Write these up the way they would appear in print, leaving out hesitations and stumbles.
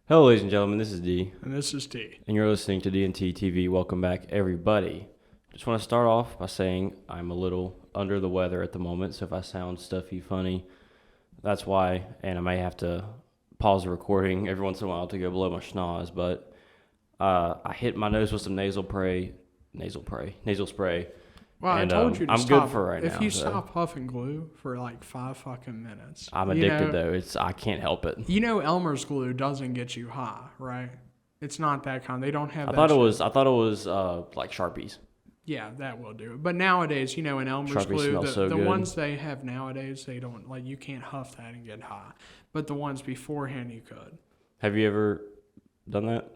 Hello, ladies and gentlemen. This is D, And this is T. and you're listening to D&T TV. Welcome back, everybody. Just want to start off by saying I'm a little under the weather at the moment, so if I sound stuffy, funny, that's why. And I may have to pause the recording every once in a while to go blow my schnoz. But I hit my nose with some nasal spray. Well, And, I told you to I'm stop. good for right now. If you so. stop huffing glue for like 5 fucking minutes. I'm addicted though. I can't help it. You know Elmer's glue doesn't get you high, right? It's not that kind. They don't have I that thought it shit. was like Sharpies. Yeah, that will do it. But nowadays, in Elmer's Sharpie glue, smells so the good. ones they have nowadays, they don't, like, you can't huff that and get high. But the ones beforehand, you could. Have you ever done that?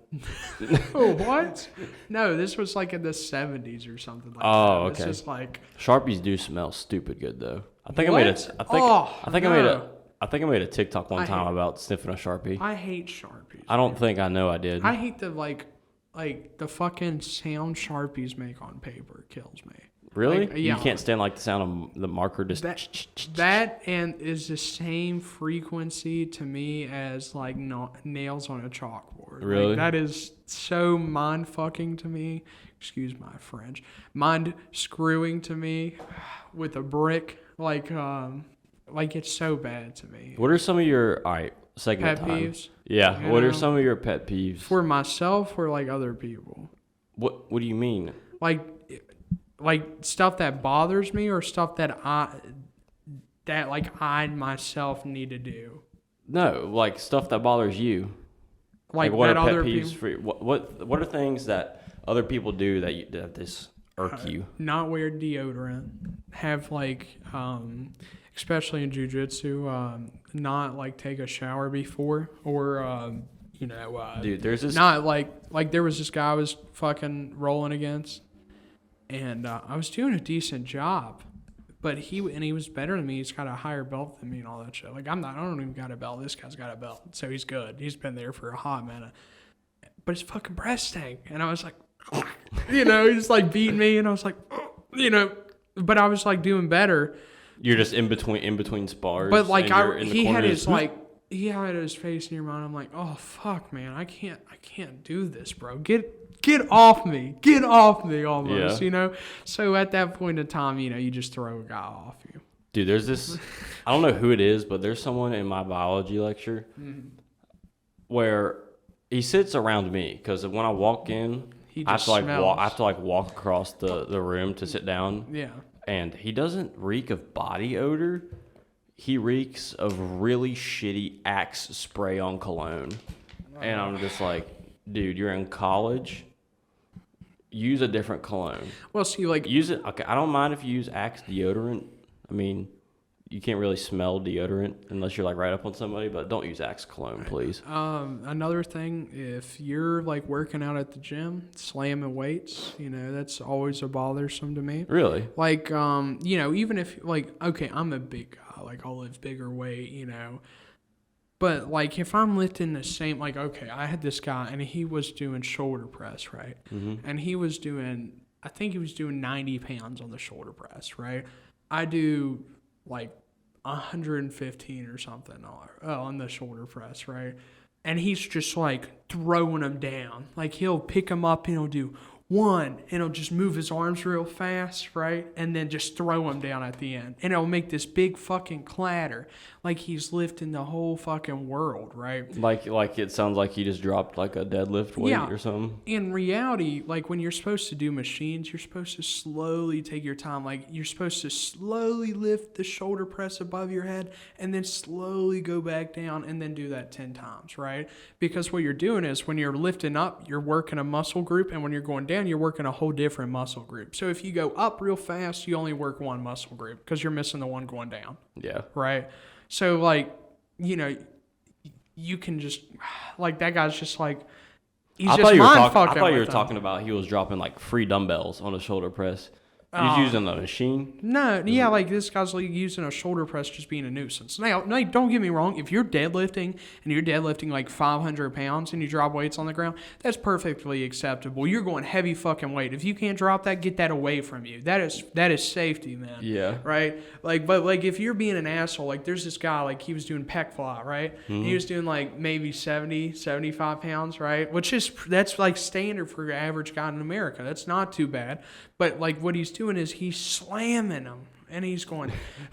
Oh, what? No, this was like in the 70s or something like that. Oh, okay. It's just like... Sharpies do smell stupid good though. I think What? I think I made a TikTok one time about sniffing a Sharpie. I hate Sharpies. I don't think I know I did. I hate the like the fucking sound Sharpies make on paper. It kills me. Really? Like, yeah. You can't stand like the sound of the marker just. That and is the same frequency to me as like nails on a chalkboard. Really? Like, that is so mind fucking to me. Excuse my French. Mind screwing to me with a brick. Like it's so bad to me. What are some of your segment Pet time? peeves? Yeah. You What are know? some of your pet peeves? For myself or like other people? What do you mean? Like stuff that bothers me or stuff that I myself need to do. No, like stuff that bothers you. Like what that are pet other peeves people for you? What are things that other people do that this irk you? not wear deodorant, have like especially in jiu-jitsu, not like take a shower before or Dude, there's this. not like there was this guy I was fucking rolling against, and I was doing a decent job, but he was better than me. He's got a higher belt than me and all that shit. Like I don't even got a belt. This guy's got a belt, so he's good. He's been there for a hot minute, but his fucking breast stank, and I was like, he's like beating me, and I was like, but I was like doing better. You're just in between spars. But like and he had his face near mine. I'm like, oh fuck, man, I can't do this, bro. Get off me, almost, Yeah. So at that point in time, you just throw a guy off you. Dude, there's this. I don't know who it is, but there's someone in my biology lecture where he sits around me because when I walk in, He I have just to smells. walk across the room to sit down. Yeah. And he doesn't reek of body odor. He reeks of really shitty Axe spray-on cologne. And I'm just like, dude, you're in college. Use a different cologne. Well, see, like Use it. Okay, I don't mind if you use Axe deodorant. I mean, you can't really smell deodorant unless you're like right up on somebody, but don't use Axe cologne, please. another thing, if you're like working out at the gym, slamming weights, that's always a bothersome to me. Really? Like, even if, like, okay, I'm a big guy, like, I'll lift bigger weight, But, like, if I'm lifting the same, like, okay, I had this guy, and he was doing shoulder press, right? Mm-hmm. And I think he was doing 90 pounds on the shoulder press, right? I do, like, 115 or something on the shoulder press, right? And he's just, like, throwing them down. Like, he'll pick them up, and he'll do one, and he'll just move his arms real fast, right? And then just throw them down at the end. And it'll make this big fucking clatter. Like he's lifting the whole fucking world, right? Like it sounds like he just dropped like a deadlift weight or something. In reality, like when you're supposed to do machines, you're supposed to slowly take your time. Like you're supposed to slowly lift the shoulder press above your head and then slowly go back down and then do that 10 times, right? Because what you're doing is when you're lifting up, you're working a muscle group, and when you're going down, you're working a whole different muscle group. So if you go up real fast, you only work one muscle group because you're missing the one going down. Yeah. Right? So, like, you can just, like, that guy's just like, he's just mind fucking. I thought you were talking about he was dropping like free dumbbells on a shoulder press. He's using the machine? No, yeah, like this guy's like using a shoulder press just being a nuisance. Now, don't get me wrong. If you're deadlifting and you're deadlifting like 500 pounds and you drop weights on the ground, that's perfectly acceptable. You're going heavy fucking weight. If you can't drop that, get that away from you. That is safety, man. Yeah. Right? Like, but like if you're being an asshole, like there's this guy, like he was doing pec fly, right? Mm-hmm. He was doing like maybe 70, 75 pounds, right? That's like standard for your average guy in America. That's not too bad. But like what he's doing is he's slamming them, and he's going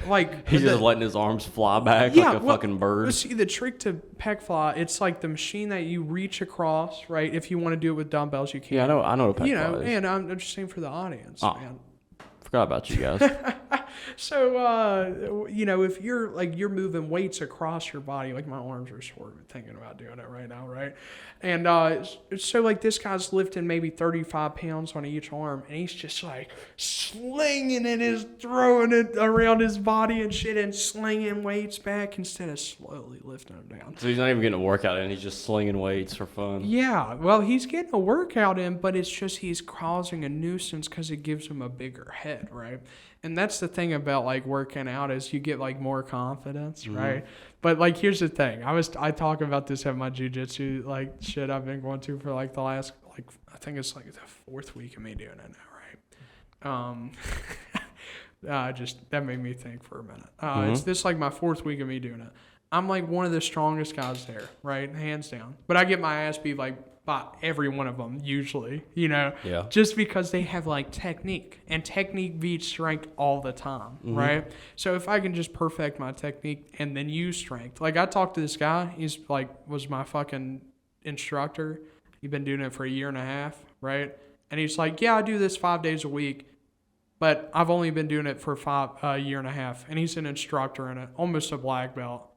like he's just letting his arms fly back like a fucking bird. See, the trick to pec fly, it's like the machine that you reach across, right? If you want to do it with dumbbells, you can. Yeah, I know what pec fly is. And I'm just saying for the audience, man. Forgot about you guys. So, if you're moving weights across your body, like my arms are sore thinking about doing it right now, right? And so like this guy's lifting maybe 35 pounds on each arm, and he's just like slinging it, throwing it around his body and shit, and slinging weights back instead of slowly lifting them down. So he's not even getting a workout in; he's just slinging weights for fun. Yeah, well, he's getting a workout in, but it's just he's causing a nuisance because it gives him a bigger head, right? And that's the thing about like working out is you get like more confidence, mm-hmm. right? But like here's the thing. I talk about this at my jiu-jitsu like shit I've been going to for like the last like I think it's like the 4th week of me doing it now, right? Just that made me think for a minute. Mm-hmm. It's this like my 4th week of me doing it. I'm like one of the strongest guys there, right? Hands down. But I get my ass beat like by every one of them usually, just because they have like technique, and technique beats strength all the time, mm-hmm. right? So if I can just perfect my technique and then use strength, like I talked to this guy, he's like was my fucking instructor. He'd been doing it for 1.5 years, right? And he's like, yeah, I do this 5 days a week, but I've only been doing it for 1.5 years, and he's an instructor in it, almost a black belt.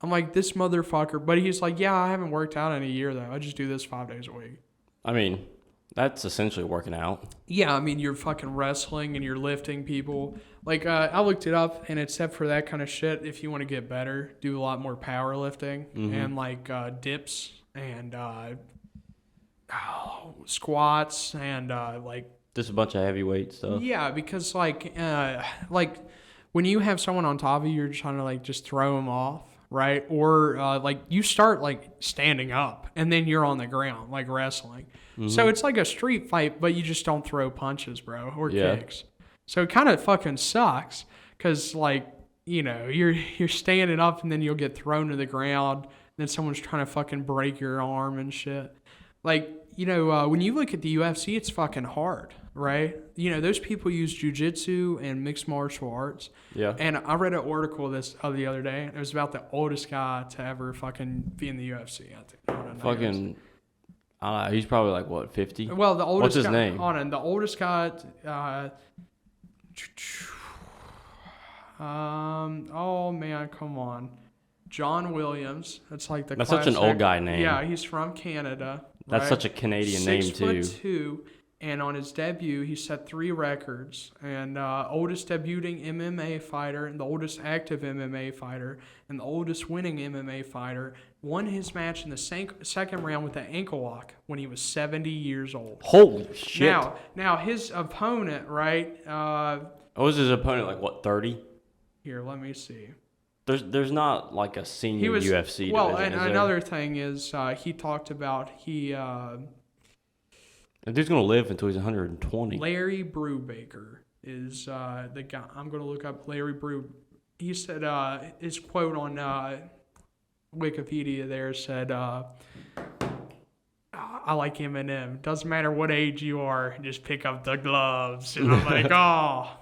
I'm like, this motherfucker. But he's like, yeah, I haven't worked out in 1 year, though. I just do this 5 days a week. I mean, that's essentially working out. Yeah, I mean, you're fucking wrestling and you're lifting people. Like, I looked it up, and except for that kind of shit, if you want to get better, do a lot more powerlifting mm-hmm. and, like, dips and squats and, like... Just a bunch of heavyweight stuff. Yeah, because, like, when you have someone on top of you, you're trying to, like, just throw them off. Right? Or like you start like standing up and then you're on the ground like wrestling. Mm-hmm. So it's like a street fight, but you just don't throw punches, bro, or kicks. So it kind of fucking sucks because like, you're standing up and then you'll get thrown to the ground. And then someone's trying to fucking break your arm and shit. Like, when you look at the UFC, it's fucking hard, right? Those people use jiu-jitsu and mixed martial arts. Yeah. And I read an article the other day. It was about the oldest guy to ever fucking be in the UFC. I think. He's probably like, what, 50? Well, the oldest What's his guy, name? The oldest guy, oh man, come on. John Williams. That's like the That's such an old guy name. Yeah, he's from Canada. That's such a Canadian name, too. 6'2", and on his debut, he set 3 records. And oldest debuting MMA fighter, and the oldest active MMA fighter, and the oldest winning MMA fighter, won his match in the second round with an ankle lock when he was 70 years old. Holy shit. Now his opponent, right? What was his opponent, like, what, 30? Here, let me see. There's not like a senior UFC division, and another thing is he talked about and dude's gonna live until he's 120. Larry Brubaker is the guy. I'm gonna look up Larry Brew. He said his quote on Wikipedia there said, "I like Eminem. Doesn't matter what age you are, just pick up the gloves." And I'm like, oh.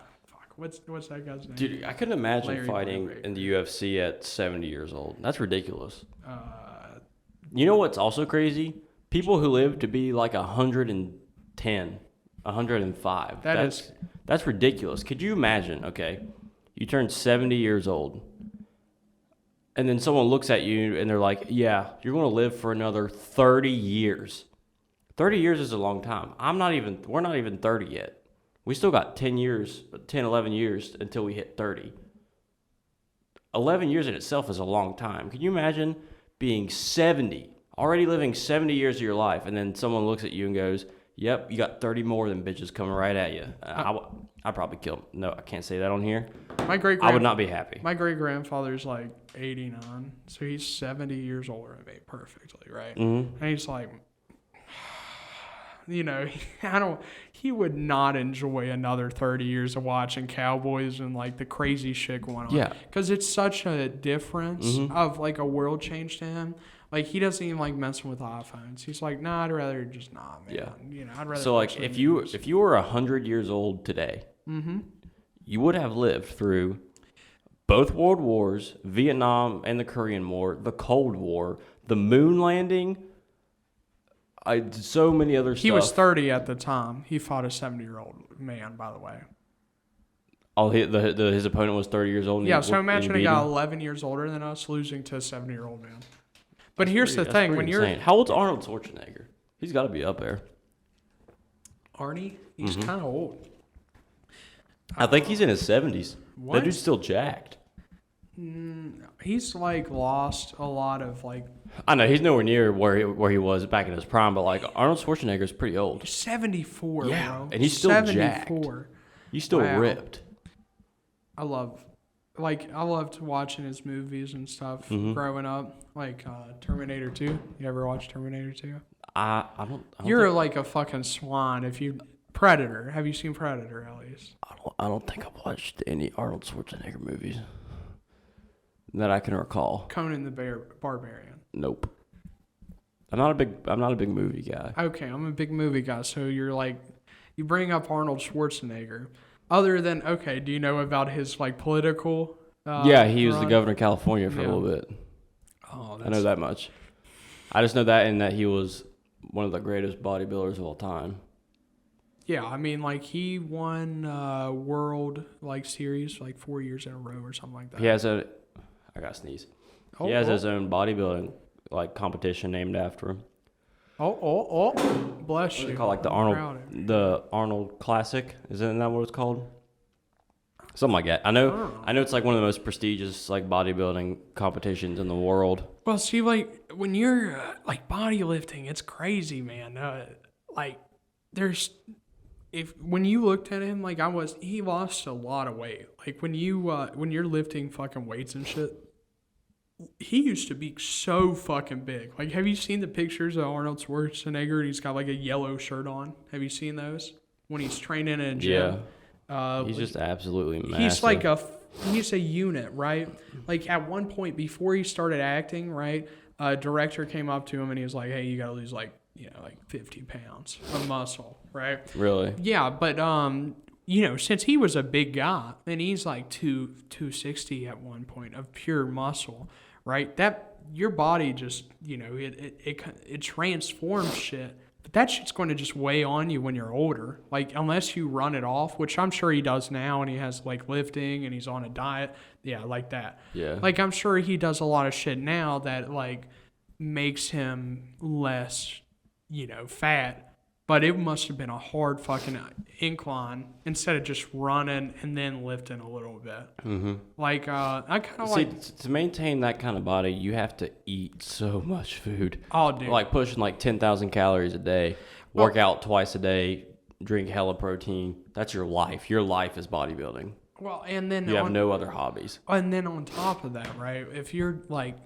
What's that guy's name? Dude, I couldn't imagine fighting in the UFC at 70 years old. That's ridiculous. You know what's also crazy? People who live to be like 110, 105. That's ridiculous. Could you imagine, okay, you turn 70 years old, and then someone looks at you and they're like, yeah, you're going to live for another 30 years. 30 years is a long time. We're not even 30 yet. We still got 10, 11 years until we hit 30. 11 years in itself is a long time. Can you imagine being 70, already living 70 years of your life, and then someone looks at you and goes, Yep, you got 30 more of them bitches coming right at you. I'd probably kill him. No, I can't say that on here. I would not be happy. My great-grandfather's like 89, so he's 70 years older than me perfectly, right? Mm-hmm. And he's like, he would not enjoy another 30 years of watching Cowboys and like the crazy shit going on. Yeah. Because it's such a difference of like a world change to him. Like he doesn't even like messing with iPhones. He's like, nah, I'd rather just not, man. Yeah. I'd rather. So like if you were 100 years old today, you would have lived through both World Wars, Vietnam and the Korean War, the Cold War, the moon landing. So many other stuff. He was 30 at the time. He fought a 70-year-old man, by the way. Oh, his opponent was 30 years old. Yeah, so imagine a guy 11 years older than us losing to a 70-year-old man. But here's the thing: when you're how old's Arnold Schwarzenegger? He's got to be up there. Arnie, he's kind of old. I think he's in his 70s. What? That dude's still jacked. He's like lost a lot of like. I know he's nowhere near where he was back in his prime, but like Arnold Schwarzenegger's pretty old. 74, bro. And he's still 74. jacked. He's still ripped. I loved watching his movies and stuff growing up, like Terminator 2. You ever watch Terminator 2? I don't. You're like a fucking swan if you. Predator. Have you seen Predator at least? I don't think I've watched any Arnold Schwarzenegger movies that I can recall. Conan the Barbarian. Nope. I'm not a big movie guy. Okay, I'm a big movie guy. So you're like, you bring up Arnold Schwarzenegger. Other than, okay, do you know about his like political? He was the governor of California for a little bit. Oh, I know that much. I just know that and that he was one of the greatest bodybuilders of all time. Yeah, I mean, like he won world like series like 4 years in a row or something like that. He has I got to sneeze. He has his own bodybuilding like competition named after him. Bless you. It's called like the Arnold Classic. Isn't that what it's called? Something like that. I know it's like one of the most prestigious like bodybuilding competitions in the world. Well, see, like when you're like bodybuilding, it's crazy, man. Like when you looked at him, like he lost a lot of weight. Like when you're lifting fucking weights and shit, he used to be so fucking big. Like, have you seen the pictures of Arnold Schwarzenegger? He's got like a yellow shirt on. Have you seen those when he's training in a gym? Yeah. He's just absolutely massive. He's like he's a unit, right? Like at one point before he started acting, right? A director came up to him and he was like, "Hey, you got to lose like 50 pounds of muscle, right?" Really? Yeah, but since he was a big guy and he's like 260 at one point of pure muscle, right? That your body just it transforms shit. But that shit's going to just weigh on you when you're older. Like, unless you run it off, which I'm sure he does now, and he has, like, lifting, and he's on a diet. Yeah, like that. Yeah. Like, I'm sure he does a lot of shit now that, like, makes him less, fat. But it must have been a hard fucking incline instead of just running and then lifting a little bit. Mm-hmm. Like, I kind of like... To maintain that kind of body, you have to eat so much food. Oh, dude. Like pushing like 10,000 calories a day, work out twice a day, drink hella protein. That's your life. Your life is bodybuilding. Well, and then... You have no other hobbies. And then on top of that, right, if you're like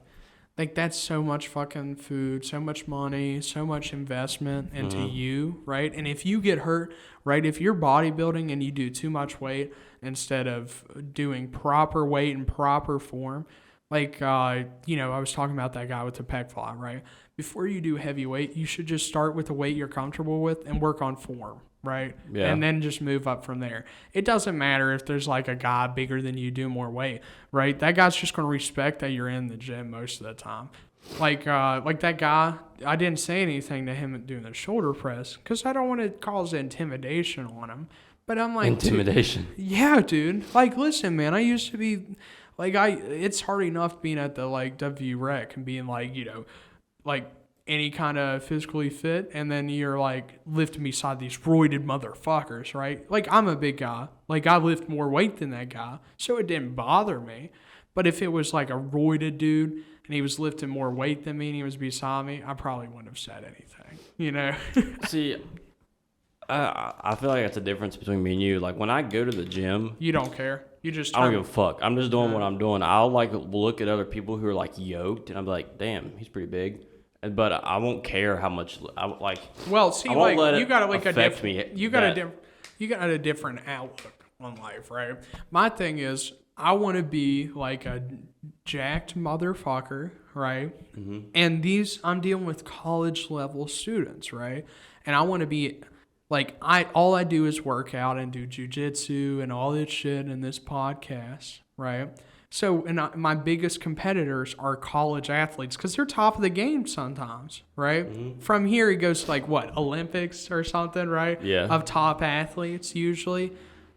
that's so much fucking food, so much money, so much investment into you, right? And if you get hurt, right, if you're bodybuilding and you do too much weight instead of doing proper weight and proper form, like, I was talking about that guy with the pec fly, right? Before you do heavy weight, you should just start with the weight you're comfortable with and work on form, right? Yeah. And then just move up from there. It doesn't matter if there's like a guy bigger than you do more weight, right? That guy's just going to respect that you're in the gym most of the time. Like that guy, I didn't say anything to him doing the shoulder press because I don't want to cause intimidation on him. But I'm like, intimidation. Yeah, dude. Like, listen, man, I used to be like, it's hard enough being at the like WREC and being like, like any kind of physically fit, and then you're like lifting beside these roided motherfuckers, right? Like, I'm a big guy. Like, I lift more weight than that guy, so it didn't bother me. But if it was like a roided dude and he was lifting more weight than me and he was beside me, I probably wouldn't have said anything, See, I feel like that's the difference between me and you. Like when I go to the gym, You don't care. You just I don't give a fuck. I'm just doing what I'm doing. I'll like look at other people who are like yoked, and I'm like, damn, he's pretty big. But I won't care how much I like. Well, see, I won't let you it got like affect me. you got a different outlook on life, right? My thing is, I want to be like a jacked motherfucker, right? Mm-hmm. And I'm dealing with college level students, right? And I want to be like, all I do is work out and do jujitsu and all this shit in this podcast, right? So, and my biggest competitors are college athletes because they're top of the game sometimes, right? Mm-hmm. From here, it goes to like what, Olympics or something, right? Yeah. Of top athletes usually.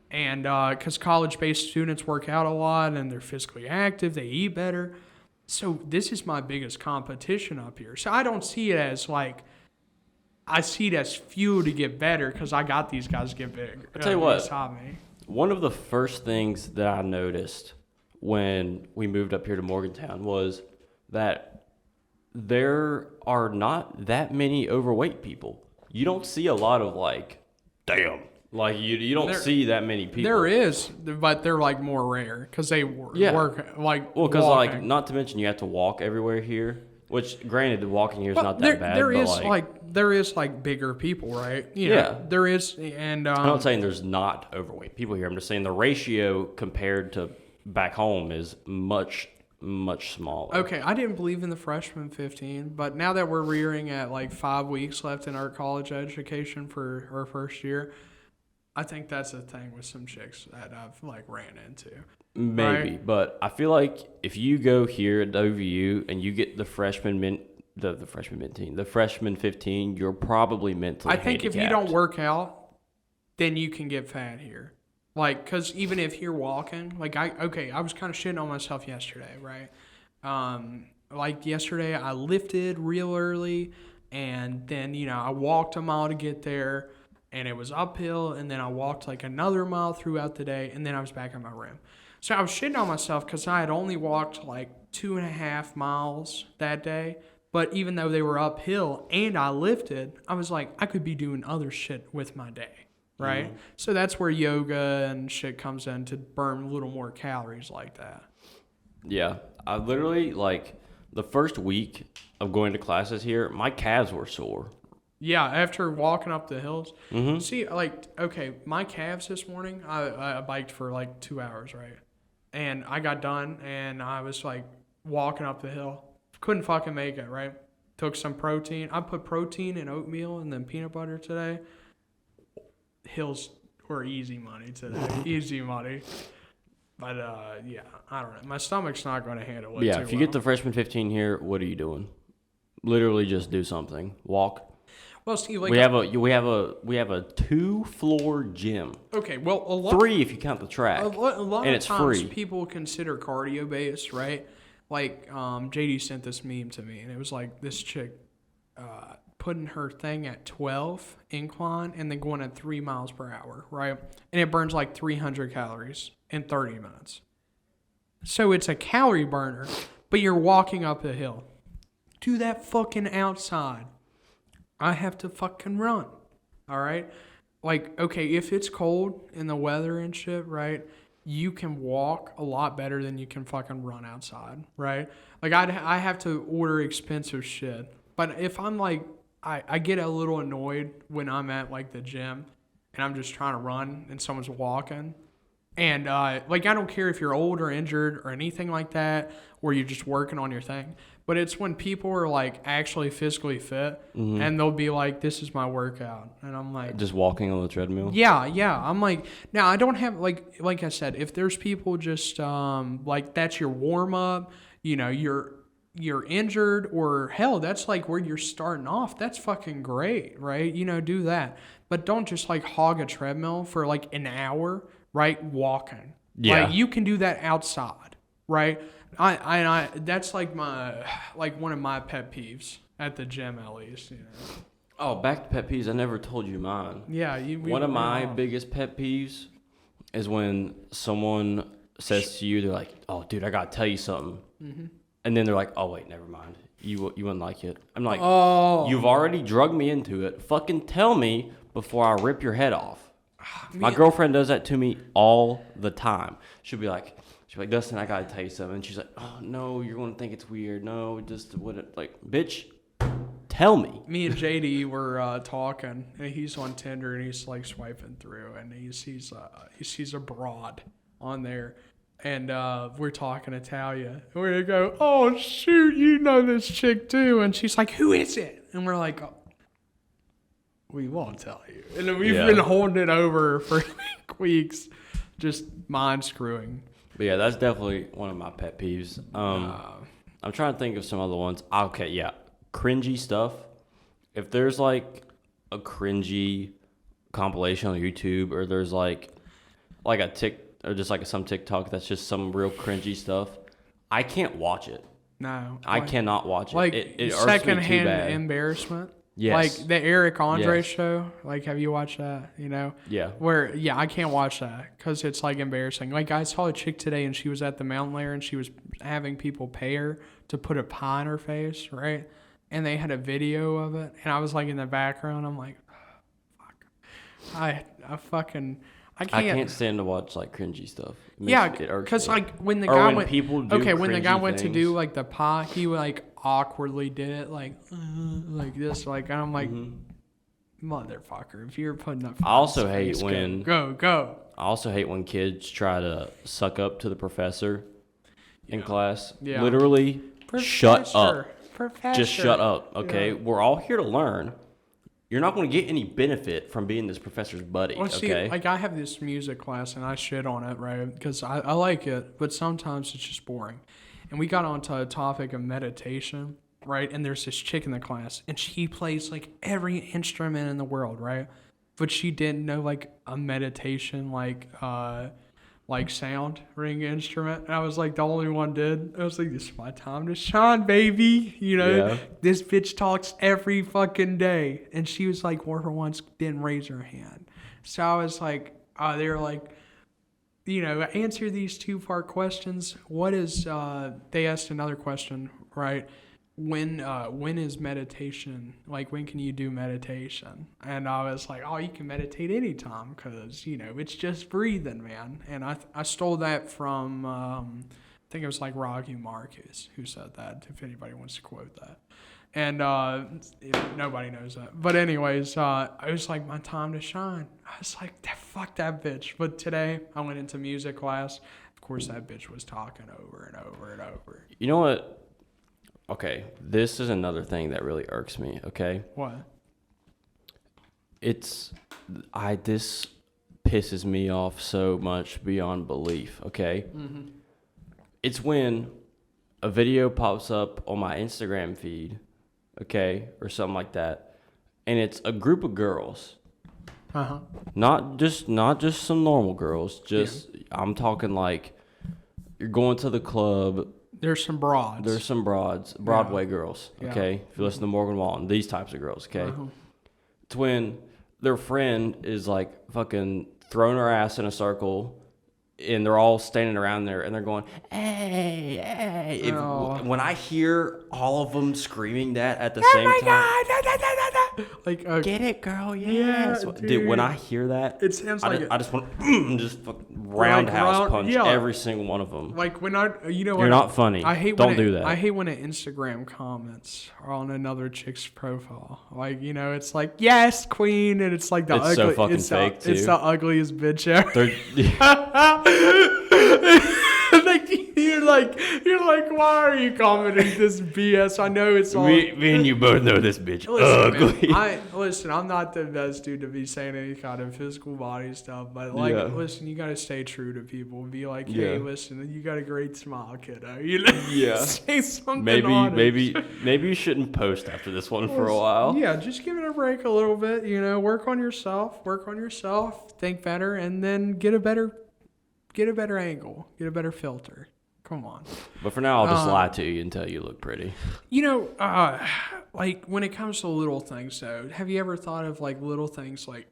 And because college-based students work out a lot and they're physically active, they eat better. So this is my biggest competition up here. So I don't see it as like, I see it as fuel to get better because I got these guys to get big. I'll tell you what, one of the first things that I noticed when we moved up here to Morgantown was that there are not that many overweight people. You don't see a lot of like, damn. Like you don't see that many people. There is, but they're like more rare because they work like. Well, because like not to mention you have to walk everywhere here. Which, granted, the walking here is not that bad. There is bigger people, right? Yeah, there is, and I'm not saying there's not overweight people here. I'm just saying the ratio compared to back home is much smaller. Okay, I didn't believe in the freshman 15, but now that we're rearing at like 5 weeks left in our college education for our first year, I think that's a thing with some chicks that I've like ran into. Maybe, right? But I feel like if you go here at WVU and you get the freshman 15, you're probably mentally I think handicapped. If you don't work out, then you can get fat here. Like, because even if you're walking, like I was kind of shitting on myself yesterday, right? Like yesterday I lifted real early and then, I walked a mile to get there and it was uphill and then I walked like another mile throughout the day and then I was back in my room. So I was shitting on myself because I had only walked like 2.5 miles that day. But even though they were uphill and I lifted, I was like, I could be doing other shit with my day, right? Mm-hmm. So that's where yoga and shit comes in to burn a little more calories like that. Yeah. I literally, like, the first week of going to classes here, my calves were sore. Yeah, after walking up the hills. Mm-hmm. See, like, okay, my calves this morning, I biked for like 2 hours, right? And I got done, and I was, like, walking up the hill. Couldn't fucking make it, right? Took some protein. I put protein in oatmeal and then peanut butter today. Hills were easy money today. Easy money. But, yeah, I don't know. My stomach's not going to handle it Yeah, if you get the freshman 15 here, what are you doing? Literally just do something. Walk. Well, Steve, like we have a 2-floor gym. Okay, well, 3 if you count the track. A lot and of it's times free. People consider cardio based, right? Like JD sent this meme to me, and it was like this chick putting her thing at 12 incline and then going at 3 miles per hour, right? And it burns like 300 calories in 30 minutes. So it's a calorie burner, but you're walking up the hill. Do that fucking outside. I have to fucking run, all right? Like, okay, if it's cold in the weather and shit, right, you can walk a lot better than you can fucking run outside, right? Like, I have to order expensive shit. But if I'm like, I get a little annoyed when I'm at, like, the gym and I'm just trying to run and someone's walking. And, like, I don't care if you're old or injured or anything like that, or you're just working on your thing. But it's when people are, like, actually physically fit, mm-hmm. and they'll be like, this is my workout. And I'm like... Just walking on the treadmill? Yeah. I'm like... Now, I don't have... Like I said, if there's people just, like, that's your warm-up, you're injured, or, hell, that's, like, where you're starting off. That's fucking great, right? Do that. But don't just, like, hog a treadmill for, like, an hour, right, walking. Yeah. Like, you can do that outside, right? I that's like one of my pet peeves at the gym, at least. Oh, back to pet peeves. I never told you mine. Yeah, one of my biggest pet peeves is when someone says to you, they're like, "Oh, dude, I gotta tell you something," mm-hmm. and then they're like, "Oh, wait, never mind. You wouldn't like it." I'm like, "Oh, you've already drugged me into it. Fucking tell me before I rip your head off. My girlfriend does that to me all the time. She'll be like, Dustin, I gotta tell you something. And she's like, oh no, you're gonna think it's weird. No, just wouldn't. Like, bitch, tell me. Me and JD were talking, and he's on Tinder, and he's like swiping through, and he sees a broad on there, and we're talking Italian. And we go, oh shoot, you know this chick too, and she's like, who is it? And we're like, oh, we won't tell you. And then we've been holding it over for like weeks, just mind screwing. But yeah, that's definitely one of my pet peeves. I'm trying to think of some other ones. Okay, yeah. Cringy stuff. If there's like a cringy compilation on YouTube, or there's like a or just like some TikTok that's just some real cringy stuff, I can't watch it. No. I cannot watch it. Like It irks me too secondhand bad. embarrassment. Yes. Like the Eric Andre Yes. show. Like, have you watched that? You know? Yeah. Where, I can't watch that because it's like embarrassing. Like, I saw a chick today and she was at the mountain lair and she was having people pay her to put a pie in her face, right? And they had a video of it. And I was like in the background. I'm like, fuck. I can't stand to watch like cringy stuff. Because like when the or guy when went, people do when the guy went to things. do like the pie, he like awkwardly did it like this, like, and I'm like, motherfucker, if you're putting up. I also hate when go. I also hate when kids try to suck up to the professor in class. Yeah. Literally, shut up. Professor. Just shut up, okay? Yeah. We're all here to learn. You're not going to get any benefit from being this professor's buddy, Well, see, okay? like I have this music class and I shit on it, right? Because I like it, but sometimes it's just boring. And we got onto a topic of meditation, right? And there's this chick in the class, and she plays like every instrument in the world, right? But she didn't know like a meditation, like sound ring instrument. And I was like, the only one did. I was like, this is my time to shine, baby. You know, Yeah. This bitch talks every fucking day. And she was like, one for once didn't raise her hand. So I was like, they were like, you know, answer these 2-part questions. What is, they asked another question, right? When is meditation, like when can you do meditation? And I was like, oh, you can meditate anytime because, you know, it's just breathing, man. And I stole that from, I think it was like Rocky Marcus who said that, if anybody wants to quote that. And nobody knows that. But anyways, I was like, my time to shine. I was like, fuck that bitch. But today I went into music class. Of course, that bitch was talking over and over and over. You know what? Okay, this is another thing that really irks me, okay? What? This pisses me off so much beyond belief, okay? Mm-hmm. It's when a video pops up on my Instagram feed, okay, or something like that, and it's a group of girls. Uh-huh. Not just some normal girls, I'm talking like you're going to the club. There's some broads. Broadway girls, Yeah. okay? If you listen to Morgan Wallen, these types of girls, okay? Uh-huh. It's when their friend is like fucking throwing her ass in a circle, and they're all standing around there, and they're going, hey, hey. When I hear all of them screaming that at the same time. God. Like, Get it, girl, yes. Yeah, Dude, when I hear that, it sounds like I just want to just fucking roundhouse punch every single one of them. Like when You're not funny. Don't do that. I hate when an Instagram comments are on another chick's profile. Like, you know, it's like, yes, queen, and it's like It's so fucking fake, too. It's the ugliest bitch ever. Like you're like, why are you commenting this BS? I know it's all. Me and you both know this bitch ugly. Listen, I'm not the best dude to be saying any kind of physical body stuff, but like, listen, you gotta stay true to people and be like, hey, listen, you got a great smile, kiddo. You know, say something honest. Maybe you shouldn't post after this one for a while. Yeah, just give it a break a little bit. You know, work on yourself, think better, and then get a better angle, get a better filter. Come on. But for now, I'll just lie to you and tell you look pretty. You know, like when it comes to little things, though, have you ever thought of like little things like,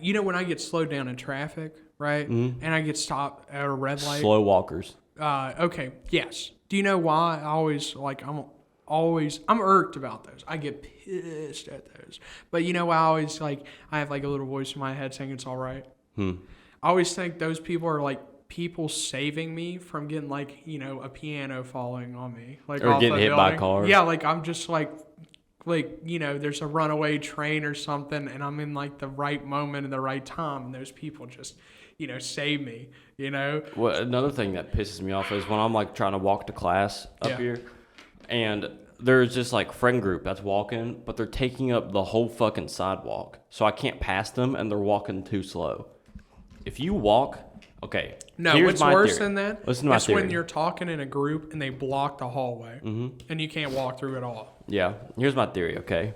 you know, when I get slowed down in traffic, right? Mm-hmm. And I get stopped at a red light. Slow walkers. Okay. Yes. Do you know why I'm I'm irked about those. I get pissed at those. But you know, I have like a little voice in my head saying it's all right. I always think those people are like people saving me from getting like, you know, a piano falling on me. Like Or off getting a hit building. by a car. Yeah, like I'm just like, you know, there's a runaway train or something and I'm in like the right moment and the right time and those people just, you know, save me, you know? Well, another thing that pisses me off is when I'm like trying to walk to class up here, and there's just like friend group that's walking, but they're taking up the whole fucking sidewalk, so I can't pass them, and they're walking too slow. If you walk, okay. No, here's what's my worse theory. than that? Listen to my It's theory. when you're talking in a group and they block the hallway and you can't walk through at all. Yeah, here's my theory. Okay,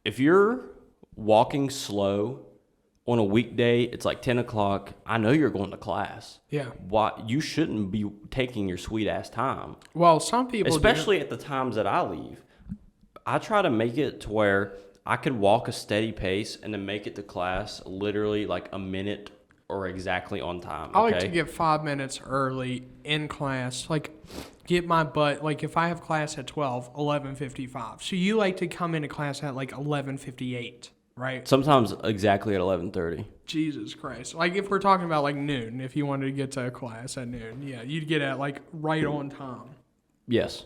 if you're walking slow on a weekday, it's like 10 o'clock. I know you're going to class. Yeah. Why you shouldn't be taking your sweet ass time, Well, some people especially at the times that I leave. I try to make it to where I could walk a steady pace and then make it to class literally like a minute or exactly on time. Okay? I like to get 5 minutes early in class. Like, get my butt. Like, if I have class at 12, 11:55. So you like to come into class at like 11:58, right? Sometimes exactly at 11:30. Jesus Christ. Like, if we're talking about like noon, if you wanted to get to a class at noon, yeah, you'd get at like right on time. Yes.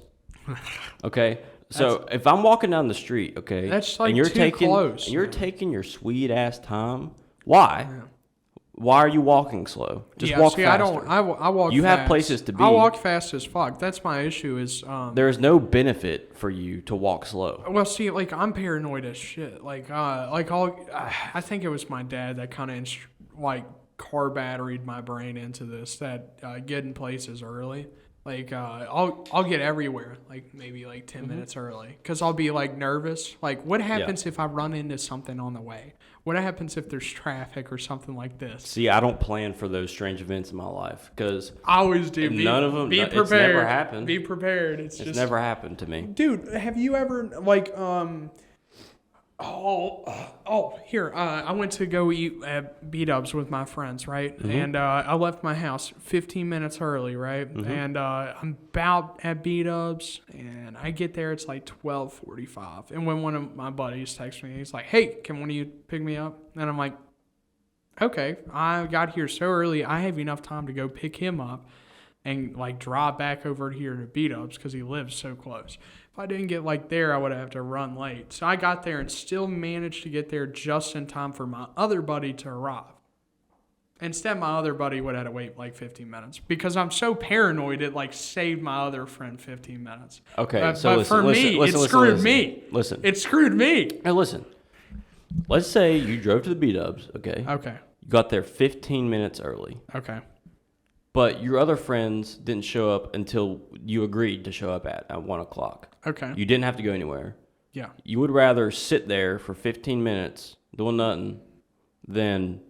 Okay. So if I'm walking down the street, okay, That's, like, and you're too taking close, and you're man. taking your sweet ass time, why? Yeah. Why are you walking slow? Just Yeah, walk see, faster. I walk You fast. have places to be. I walk fast as fuck. That's my issue is... There is no benefit for you to walk slow. Well, see, like, I'm paranoid as shit. I think it was my dad that kind of, car batteried my brain into this, that getting places early. Like, I'll get everywhere, like, maybe, like, 10 minutes early. Because I'll be, like, nervous. Like, what happens if I run into something on the way? What happens if there's traffic or something like this? See, I don't plan for those strange events in my life because I always do. none of them. Be It's prepared. never happened. Be prepared. It's just never happened to me. Dude, have you ever here, I went to go eat at B-Dubs with my friends, right? And I left my house 15 minutes early, right? And I'm about at B-Dubs, and I get there, it's like 12:45. And when one of my buddies texts me, he's like, hey, can one of you pick me up? And I'm like, okay, I got here so early, I have enough time to go pick him up and like drive back over here to B-Dubs because he lives so close. If I didn't get like there, I would have to run late. So I got there and still managed to get there just in time for my other buddy to arrive. Instead, my other buddy would have to wait like 15 minutes because I'm so paranoid it like saved my other friend 15 minutes. Okay, But so listen, for me, it screwed me. Listen. It screwed me. Hey, listen. Let's say you drove to the B-Dubs, okay? Okay. You got there 15 minutes early. Okay. But your other friends didn't show up until you agreed to show up at 1 o'clock. Okay. You didn't have to go anywhere. Yeah. You would rather sit there for 15 minutes doing nothing than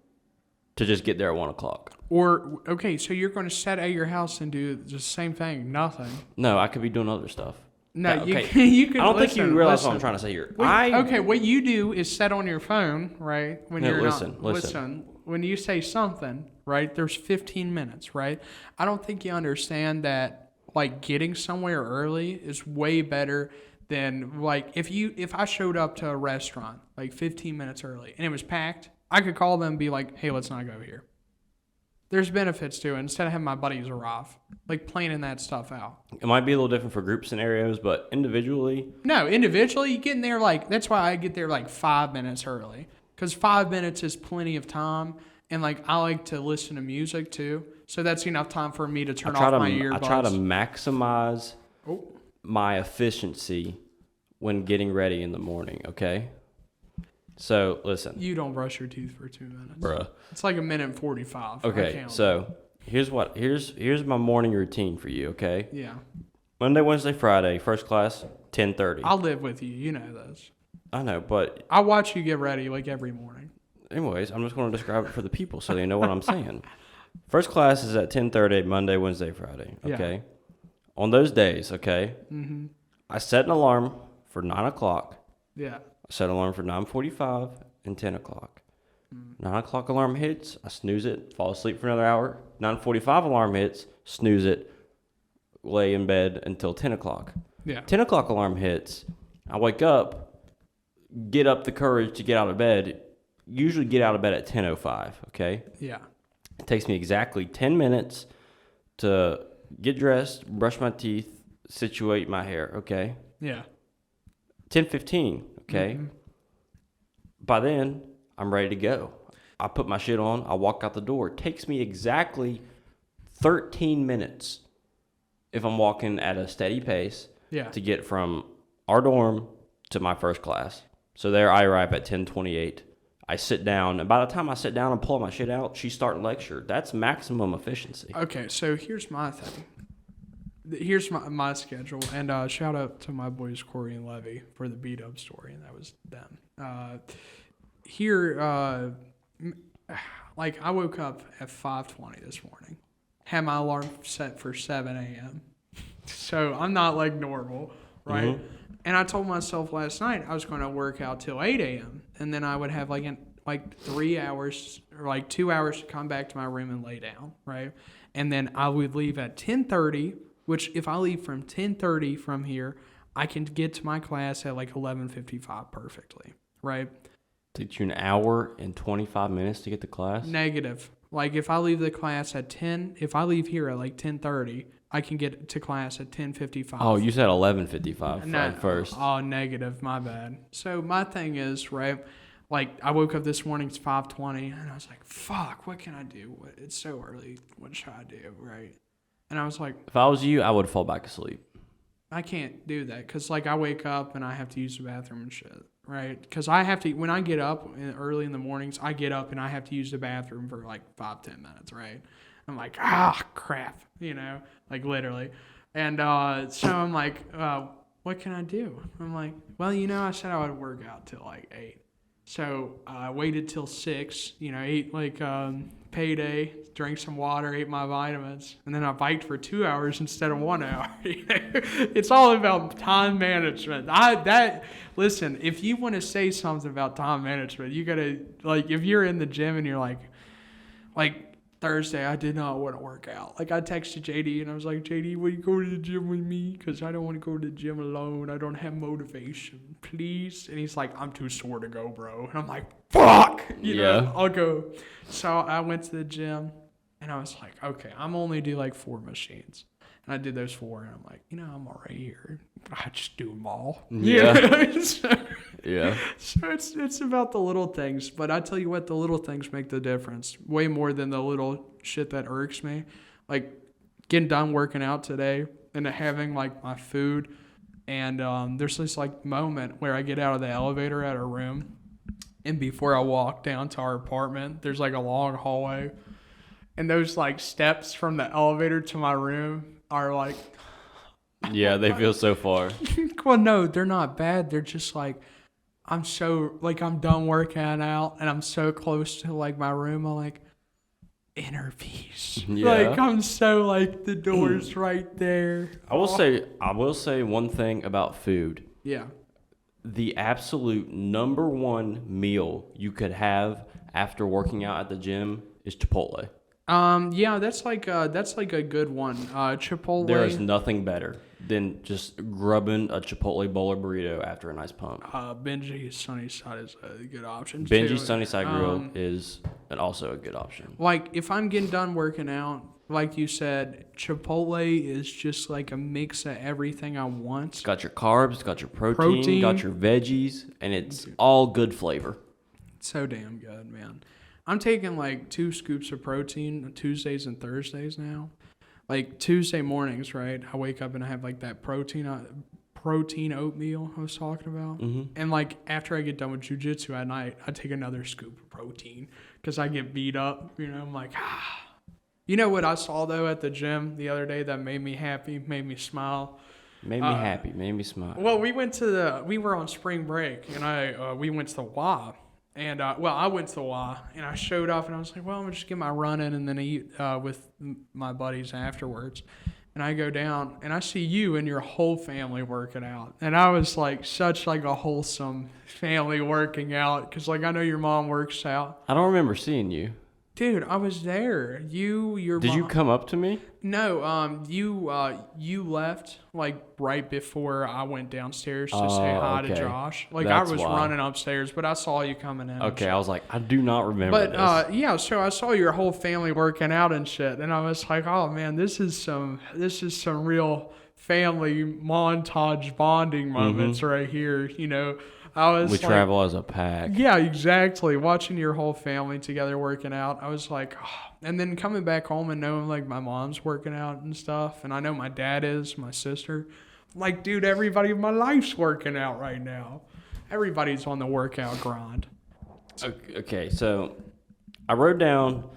to just get there at 1 o'clock. Or, okay, so you're going to sit at your house and do the same thing, nothing. No, I could be doing other stuff. No, Okay. you can. I don't think listen, you realize listen. what I'm trying to say here. Okay, what you do is set on your phone, right? When No, you're listen. When you say something, right? There's 15 minutes, right? I don't think you understand that. Like getting somewhere early is way better than like if I showed up to a restaurant like 15 minutes early and it was packed, I could call them and be like, "Hey, let's not go here." There's benefits to it instead of having my buddies arrive, like planning that stuff out. It might be a little different for group scenarios, but individually, No, individually, you get in there like, that's why I get there like 5 minutes early. Because 5 minutes is plenty of time. And like, I like to listen to music too. So that's enough time for me to turn off my earbuds. I try to maximize Oh. my efficiency when getting ready in the morning, okay? So, listen. You don't brush your teeth for 2 minutes. Bruh. It's like a minute and 45. I Okay, count. so here's my morning routine for you, okay? Yeah. Monday, Wednesday, Friday, first class, 10:30. I'll live with you. You know this. I know, but I watch you get ready like every morning. anyways, I'm just going to describe it for the people so they know what I'm saying. First class is at 10:30, Monday, Wednesday, Friday, okay? Yeah. On those days, okay, I set an alarm for 9 o'clock. Yeah. I set an alarm for 9:45 and 10 o'clock. 9 o'clock alarm hits, I snooze it, fall asleep for another hour. 9:45 alarm hits, snooze it, lay in bed until 10 o'clock. Yeah. 10 o'clock alarm hits. I wake up, get up the courage to get out of bed. Usually get out of bed at 10:05, okay? Yeah. It takes me exactly 10 minutes to get dressed, brush my teeth, situate my hair, okay? Yeah. 10:15, okay? Mm-hmm. By then, I'm ready to go. I put my shit on. I walk out the door. It takes me exactly 13 minutes if I'm walking at a steady pace to get from our dorm to my first class. So there I arrive at 10:28. I sit down, and by the time I sit down and pull my shit out, she's starting lecture. That's maximum efficiency. Okay, so here's my thing. Here's my schedule, and shout out to my boys Corey and Levy for the beat-up story, and that was them. Like I woke up at 5:20 this morning, had my alarm set for 7 a.m., so I'm not like normal, right? Mm-hmm. And I told myself last night I was going to work out till 8 a.m. and then I would have like 3 hours or like 2 hours to come back to my room and lay down, right? And then I would leave at 10:30, which if I leave from 10:30 from here, I can get to my class at like 11:55 perfectly, right? Takes you an hour and 25 minutes to get to class? Negative. Like if I leave the class at 10, if I leave here at like 10:30, I can get to class at 10:55. Oh, you said 11:55 at first. Oh, negative. My bad. So my thing is, right, like I woke up this morning, it's 5:20, and I was like, fuck, what can I do? It's so early. What should I do, right? And I was like, if I was you, I would fall back asleep. I can't do that because, like, I wake up and I have to use the bathroom and shit, right? Because I have to, when I get up early in the mornings, I get up and I have to use the bathroom for like 5-10 minutes, right? I'm like, crap, like literally. And so I'm like, what can I do? I'm like, well, I said I would work out till like 8. So I waited till 6, ate like payday, drank some water, ate my vitamins, and then I biked for 2 hours instead of 1 hour. It's all about time management. Listen, if you want to say something about time management, you gotta, like, if you're in the gym and you're like Thursday, I did not want to work out. Like, I texted JD and I was like, JD, will you go to the gym with me? Because I don't want to go to the gym alone. I don't have motivation. Please? And he's like, I'm too sore to go, bro. And I'm like, fuck! I'll go. So I went to the gym and I was like, okay, I'm only do like 4 machines. And I did those 4 and I'm like, I'm already here. I just do them all. Yeah. Yeah. So it's about the little things. But I tell you what, the little things make the difference. Way more than the little shit that irks me. Like getting done working out today and having like my food. And there's this like moment where I get out of the elevator at our room. And before I walk down to our apartment, there's like a long hallway. And those like steps from the elevator to my room are like... Yeah, they feel so far. Well, no, they're not bad. They're just like... I'm done working out and I'm so close to like my room. I'm like, inner peace. Yeah. Like I'm so like the door's right there. I will say one thing about food. Yeah. The absolute number one meal you could have after working out at the gym is Chipotle. Yeah, that's like a good one. Chipotle. There is nothing better than just grubbing a Chipotle bowl or burrito after a nice pump. Benji's Sunnyside is a good option. Benji's Sunnyside Grill is also a good option. Like if I'm getting done working out, like you said, Chipotle is just like a mix of everything I want. It's got your carbs, it's got your protein, got your veggies, and it's all good flavor. It's so damn good, man. I'm taking like 2 scoops of protein on Tuesdays and Thursdays now. Like Tuesday mornings, right? I wake up and I have like that protein oatmeal I was talking about. Mm-hmm. And like after I get done with jiu-jitsu at night, I take another scoop of protein because I get beat up. I'm like, You know what I saw though at the gym the other day that made me happy, made me smile? Made me happy, made me smile. Well, we were on spring break and we went to the Y. And, I went to the Y, and I showed up, and I was like, well, I'm going to just get my run in and then eat with my buddies afterwards. And I go down, and I see you and your whole family working out. And I was like, such like a wholesome family working out, because, like, I know your mom works out. I don't remember seeing you. Dude, I was there. Your Did mom. you come up to me? No, you left like right before I went downstairs to say hi to okay. Josh. Like That's I was why. running upstairs, but I saw you coming in. Okay, I was like, I do not remember But this. yeah, so I saw your whole family working out and shit, and I was like, oh man, this is some real family montage bonding moments right here. You know, I was We like, travel as a pack. yeah, exactly. Watching your whole family together working out, I was like, oh. And then coming back home and knowing like my mom's working out and stuff, and I know my dad is, my sister. Like, dude, everybody in my life's working out right now. Everybody's on the workout grind. Okay, so I wrote down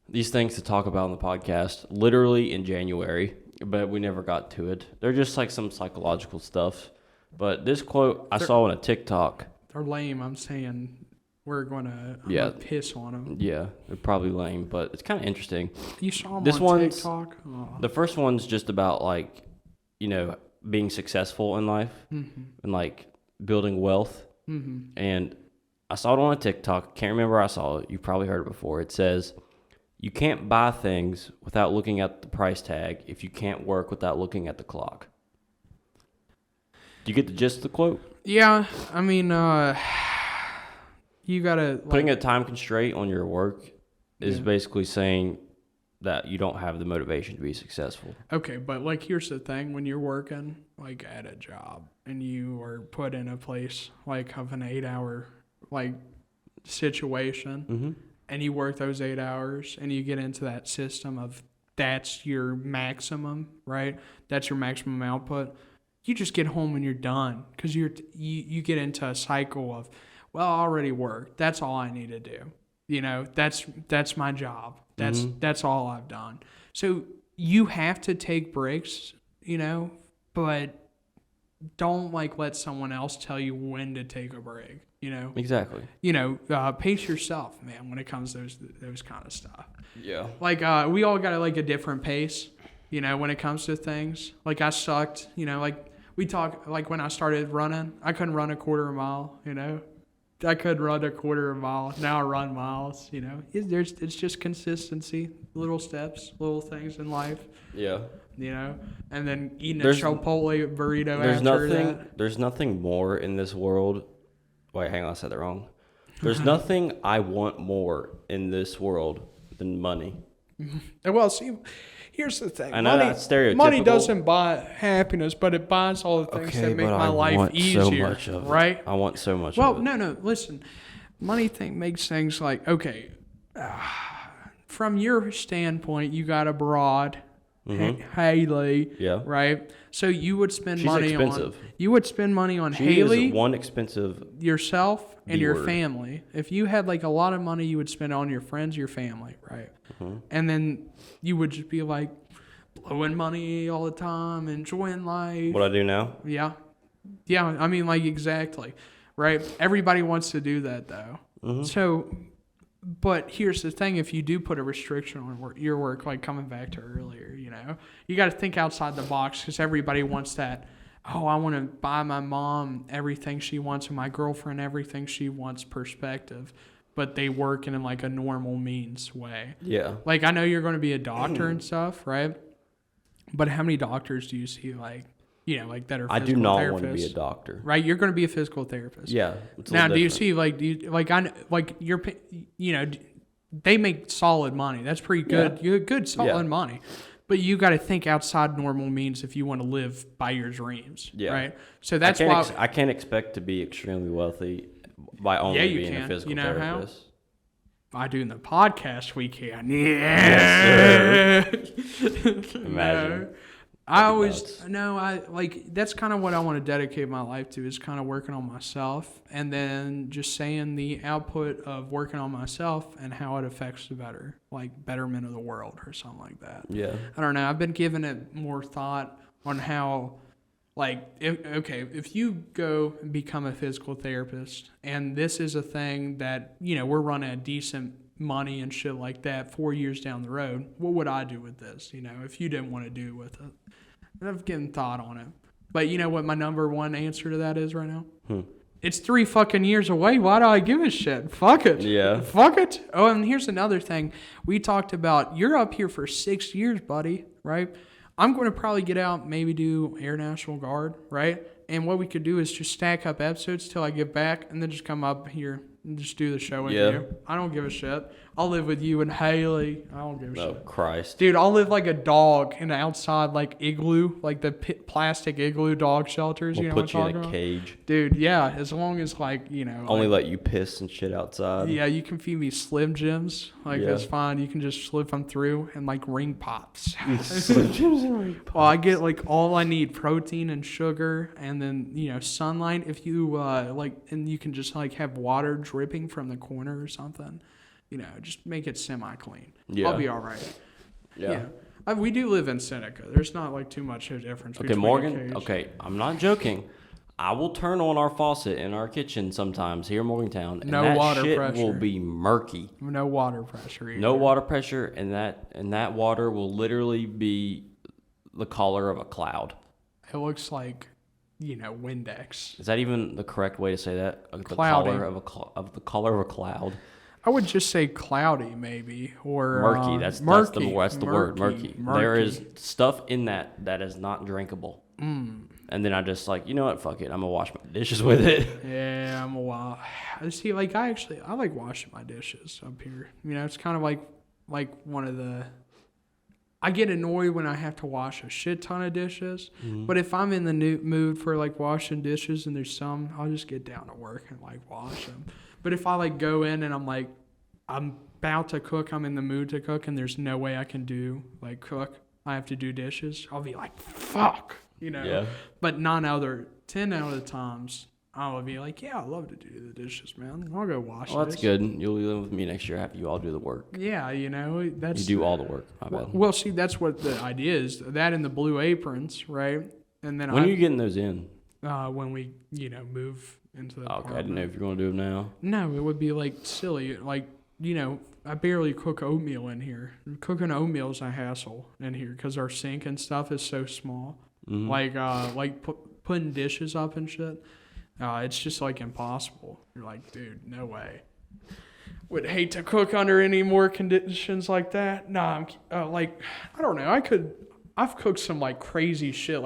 these things to talk about on the podcast literally in January, but we never got to it. They're just like some psychological stuff. But this quote I saw on a TikTok. They're lame. I'm saying I'm gonna piss on them. Yeah, they're probably lame, but it's kind of interesting. You saw them This on one's TikTok? Oh. The first one's just about like, being successful in life Mm-hmm. and like building wealth. Mm-hmm. And I saw it on a TikTok. Can't remember where I saw it. You probably heard it before. It says, "You can't buy things without looking at the price tag if you can't work without looking at the clock." Do you get the gist of the quote? Yeah, I mean, you gotta Putting a time constraint on your work is Yeah. basically saying that you don't have the motivation to be successful. Okay, but like here's the thing: when you're working like at a job and you are put in a place like of an 8-hour like situation, Mm-hmm. and you work those 8 hours and you get into that system of that's your maximum, right? That's your maximum output. You just get home and you're done because you get into a cycle of, well, I already worked. That's all I need to do. You know, that's my job. That's all I've done. So you have to take breaks, but don't like let someone else tell you when to take a break. Exactly. Pace yourself, man, when it comes to those kind of stuff. Yeah. Like, we all got like a different pace, when it comes to things. Like I sucked, like we talk, like when I started running, I couldn't run a quarter of a mile, I could run a quarter of a mile. Now I run miles, It's just consistency, little steps, little things in life, Yeah. And then eating a Chipotle burrito There's nothing more in this world. Wait, hang on, I said that wrong. There's nothing I want more in this world than money. Well, see, here's the thing. I know that's stereotypical. Money doesn't buy happiness, but it buys all the things that make my life easier, so much of right? I want so much well, of it. no, listen. Money makes things like, okay, from your standpoint, you got a broad, Haley, Yeah. right? So you would spend She's money expensive. on She Haley, is one expensive. yourself, and your B-word. family. If you had like a lot of money, you would spend on your friends, your family, right? And then you would just be like blowing money all the time, enjoying life. What I do now? Yeah. I mean, like exactly, right? Everybody wants to do that though. So, but here's the thing: if you do put a restriction on your work, like coming back to earlier, you got to think outside the box because everybody wants that. Oh, I want to buy my mom everything she wants and my girlfriend everything she wants perspective, but they work in like a normal means way. Yeah. Like I know you're going to be a doctor and stuff, right? But how many doctors do you see like that are physical therapists? I do not want to be a doctor. Right, you're going to be a physical therapist. Yeah. Now, do you see they make solid money. That's pretty good. Yeah. Good solid money. But you got to think outside normal means if you want to live by your dreams. Yeah. Right. So that's why I can't expect to be extremely wealthy by only being a physical therapist. I do in the podcast we can. Yes, No. I always that's kind of what I want to dedicate my life to is kind of working on myself and then just saying the output of working on myself and how it affects the betterment of the world or something like that. Yeah. I don't know. I've been giving it more thought on how if you go and become a physical therapist and this is a thing that, we're running a decent money and shit like that 4 years down the road, what would I do with this, if you didn't want to do with it? And I've given thought on it. But you know what my number one answer to that is right now? It's 3 fucking years away. Why do I give a shit? Fuck it. Yeah. Fuck it. Oh, and here's another thing. We talked about, you're up here for 6 years, buddy, right? I'm going to probably get out, maybe do Air National Guard, right? And what we could do is just stack up episodes till I get back and then just come up here and just do the show with you. I don't give a shit. I'll live with you and Haley. I don't give a shit. Oh, Christ. Dude, I'll live like a dog in an outside like igloo, like the plastic igloo dog shelters. We'll you know put you what I'm in a talking cage. about? Dude, yeah, as long as like, Only like, let you piss and shit outside. yeah, you can feed me Slim Jims. Like, Yeah. that's fine. You can just slip them through and like ring pops. Slim Jims and ring pops. Well, I get like all I need, protein and sugar, and then sunlight. If you and you can just like have water dripping from the corner or something. Just make it semi-clean. Yeah. I'll be all right. Yeah. We do live in Seneca. There's not like too much of a difference. Okay, between Morgan. occasions. Okay, I'm not joking. I will turn on our faucet in our kitchen sometimes here in Morgantown, and No that water shit pressure. will be murky. No water pressure. Either. No water pressure, and that water will literally be the color of a cloud. It looks like, Windex. Is that even the correct way to say that? The Cloudy. color of the color of a cloud. I would just say cloudy, maybe, or Murky. That's murky. the word. Murky. There is stuff in that is not drinkable. And then I just you know what? Fuck it. I'm gonna wash my dishes with it. Yeah, I'm a wild. See, I like washing my dishes up here. It's kind of like one of the. I get annoyed when I have to wash a shit ton of dishes, but if I'm in the mood for washing dishes and there's some, I'll just get down to work and wash them. But if I go in and I'm about to cook, I'm in the mood to cook, and there's no way I can do cook, I have to do dishes, I'll be like, fuck, Yeah. But 10 out of the times, I'll be like, yeah, I love to do the dishes, man. I'll go wash Well, this. that's good. You'll be living with me next year. Have you all do the work. Yeah, that's... You do all the work. My bad. Well, see, that's what the idea is. That and the blue aprons, right? And then When are you getting those in? when we, move into the Okay, I didn't know if you're going to do them now. No, it would be silly. I barely cook oatmeal in here. Cooking oatmeal is a hassle in here because our sink and stuff is so small. Mm-hmm. Putting dishes up and shit. It's just impossible. You're like, dude, no way. Would hate to cook under any more conditions like that. Nah, I don't know. I've cooked some crazy shit.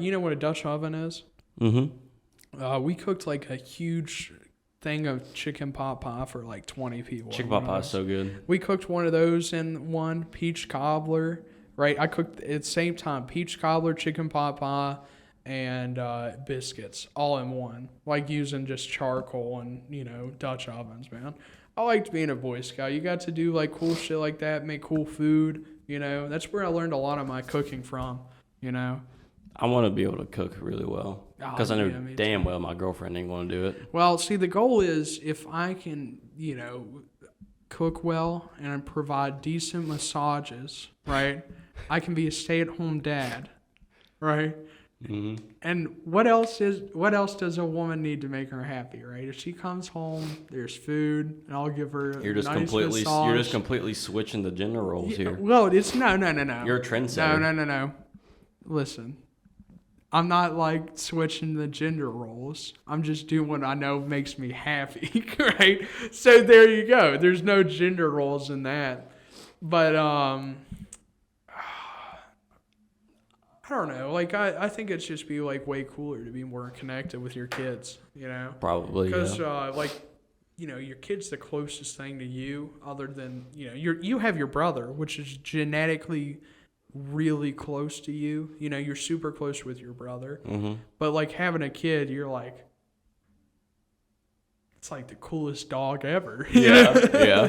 You know what a Dutch oven is? Mm-hmm. We cooked a huge thing of chicken pot pie for 20 people. Chicken pot pie is so good. We cooked one of those in one peach cobbler, right? I cooked at the same time peach cobbler, chicken pot pie, and biscuits all in one, using just charcoal and Dutch ovens, man. I liked being a Boy Scout. You got to do cool shit like that, make cool food. That's where I learned a lot of my cooking from. I want to be able to cook really well because I know damn well my girlfriend ain't going to do it. Well, see, the goal is if I can, cook well and provide decent massages, right? I can be a stay-at-home dad, right? Mm-hmm. And what else does a woman need to make her happy, right? If she comes home, there's food, and I'll give her You're just a nice completely massage. you're just completely switching the gender roles here. Well, it's no. You're a trendsetter. No. Listen, I'm not switching the gender roles. I'm just doing what I know makes me happy, right? So there you go. There's no gender roles in that. But I don't know. I think it's just be way cooler to be more connected with your kids, Probably, because yeah. your kid's the closest thing to you, other than you have your brother, which is genetically really close to you. You're super close with your brother. Mm-hmm. But having a kid, you're it's the coolest dog ever. Yeah.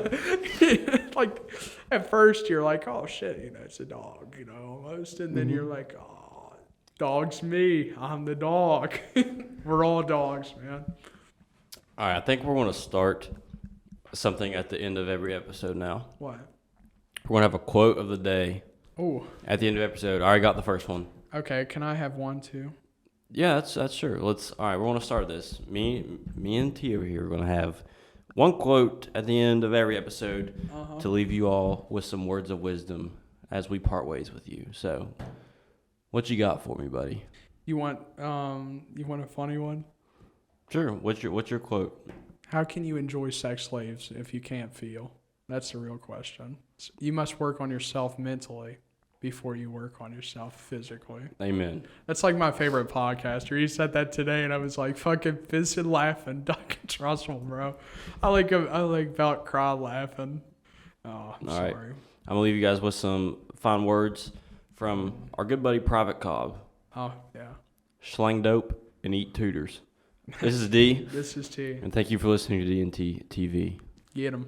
At first you're oh shit, it's a dog, almost, and then you're oh, dog's me. I'm the dog. We're all dogs, man. All right, I think we're going to start something at the end of every episode now. What? We're going to have a quote of the day. Oh. At the end of the episode. I already got the first one. Okay, can I have one too? Yeah, that's sure. All right, we're going to start this. Me and T over here are going to have one quote at the end of every episode to leave you all with some words of wisdom as we part ways with you. So, what you got for me, buddy? You want a funny one? Sure. What's your quote? How can you enjoy sex slaves if you can't feel? That's the real question. You must work on yourself mentally before you work on yourself physically. Amen. That's like my favorite podcaster. He said that today, and I was like fucking pissing laughing. Duncan Trussell, bro. I like about cry laughing. Oh, I'm sorry. Right. I'm gonna leave you guys with some fine words from our good buddy Private Cobb. Oh yeah. Schlang dope and eat tutors. This is D. This is T. And thank you for listening to DNT TV. Get 'em.